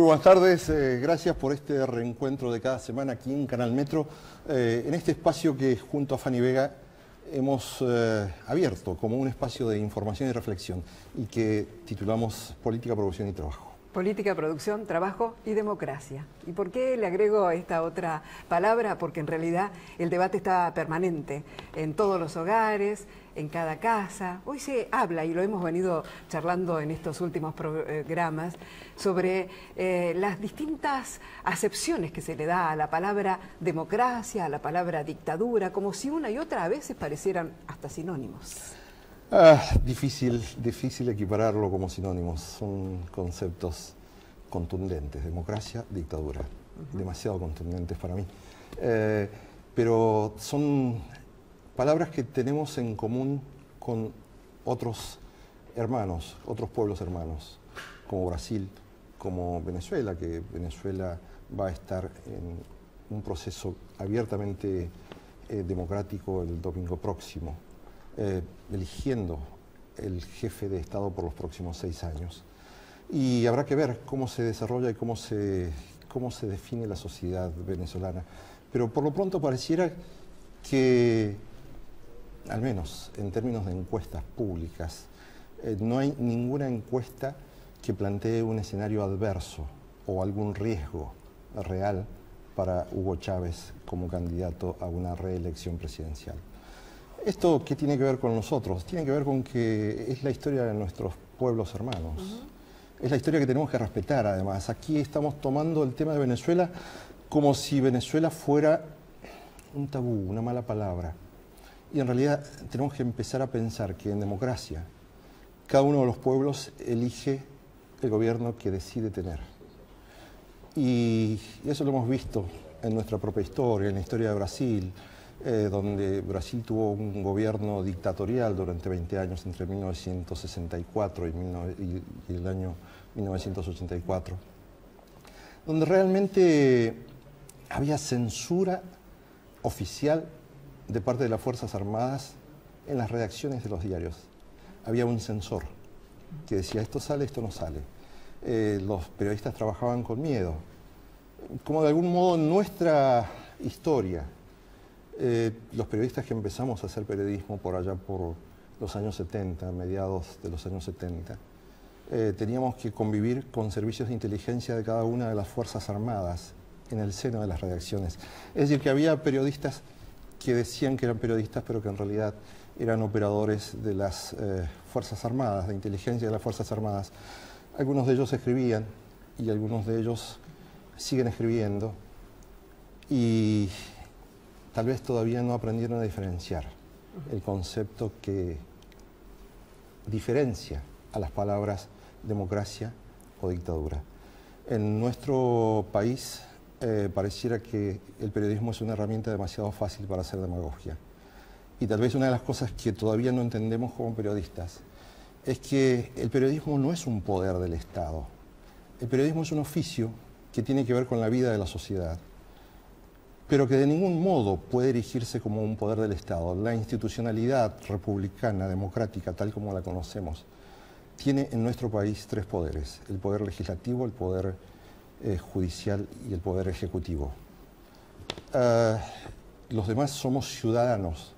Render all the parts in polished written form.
Muy buenas tardes, gracias por este reencuentro de cada semana aquí en Canal Metro, en este espacio que junto a Fanny Vega hemos abierto como un espacio de información y reflexión y que titulamos Política, Producción y Trabajo. Política, producción, trabajo y democracia. ¿Y por qué le agrego esta otra palabra? Porque en realidad el debate está permanente en todos los hogares, en cada casa. Hoy se habla, y lo hemos venido charlando en estos últimos programas, sobre las distintas acepciones que se le da a la palabra democracia, a la palabra dictadura, como si una y otra a veces parecieran hasta sinónimos. Difícil equipararlo como sinónimos, son conceptos contundentes, democracia, dictadura, demasiado contundentes para mí. Pero son palabras que tenemos en común con otros hermanos, otros pueblos hermanos, como Brasil, como Venezuela, que Venezuela va a estar en un proceso abiertamente democrático el domingo próximo. Eligiendo el jefe de Estado por los próximos 6 años. Y habrá que ver cómo se desarrolla y cómo se define la sociedad venezolana. Pero por lo pronto pareciera que, al menos en términos de encuestas públicas, no hay ninguna encuesta que plantee un escenario adverso o algún riesgo real para Hugo Chávez como candidato a una reelección presidencial. ¿Esto qué tiene que ver con nosotros? Tiene que ver con que es la historia de nuestros pueblos hermanos. Es la historia que tenemos que respetar, además. Aquí estamos tomando el tema de Venezuela como si Venezuela fuera un tabú, una mala palabra. Y en realidad tenemos que empezar a pensar que en democracia cada uno de los pueblos elige el gobierno que decide tener. Y eso lo hemos visto en nuestra propia historia, en la historia de Brasil, donde Brasil tuvo un gobierno dictatorial durante 20 años, entre 1964 y el año 1984, donde realmente había censura oficial de parte de las Fuerzas Armadas en las redacciones de los diarios. Había un censor que decía, esto sale, esto no sale. Los periodistas trabajaban con miedo. Como de algún modo en nuestra historia, los periodistas que empezamos a hacer periodismo por allá por los años 70, mediados de los años 70, teníamos que convivir con servicios de inteligencia de cada una de las Fuerzas Armadas en el seno de las redacciones. Es decir, que había periodistas que decían que eran periodistas, pero que en realidad eran operadores de las Fuerzas Armadas, de inteligencia de las Fuerzas Armadas. Algunos de ellos escribían y algunos de ellos siguen escribiendo y tal vez todavía no aprendieron a diferenciar el concepto que diferencia a las palabras democracia o dictadura. En nuestro país pareciera que el periodismo es una herramienta demasiado fácil para hacer demagogia. Y tal vez una de las cosas que todavía no entendemos como periodistas es que el periodismo no es un poder del Estado. El periodismo es un oficio que tiene que ver con la vida de la sociedad, pero que de ningún modo puede erigirse como un poder del Estado. La institucionalidad republicana, democrática, tal como la conocemos, tiene en nuestro país 3 poderes: el poder legislativo, el poder judicial y el poder ejecutivo. Los demás somos ciudadanos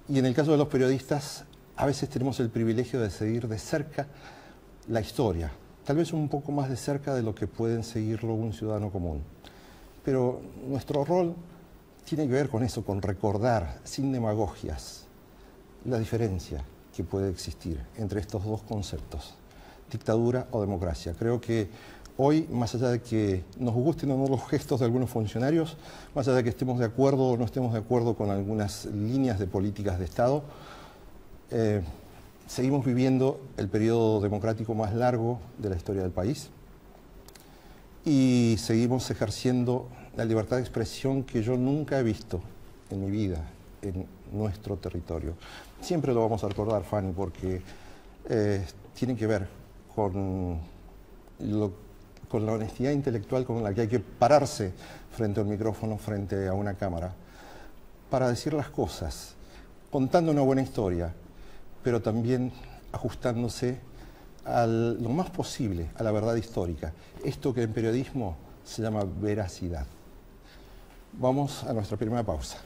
y en el caso de los periodistas a veces tenemos el privilegio de seguir de cerca la historia, tal vez un poco más de cerca de lo que pueden seguirlo un ciudadano común. Pero nuestro rol tiene que ver con eso, con recordar, sin demagogias, la diferencia que puede existir entre estos dos conceptos, dictadura o democracia. Creo que hoy, más allá de que nos gusten o no los gestos de algunos funcionarios, más allá de que estemos de acuerdo o no estemos de acuerdo con algunas líneas de políticas de Estado, seguimos viviendo el periodo democrático más largo de la historia del país y seguimos ejerciendo la libertad de expresión que yo nunca he visto en mi vida en nuestro territorio. Siempre lo vamos a recordar, Fanny, porque tiene que ver con la honestidad intelectual con la que hay que pararse frente a un micrófono, frente a una cámara, para decir las cosas, contando una buena historia, pero también ajustándose lo más posible a la verdad histórica. Esto que en periodismo se llama veracidad. Vamos a nuestra primera pausa.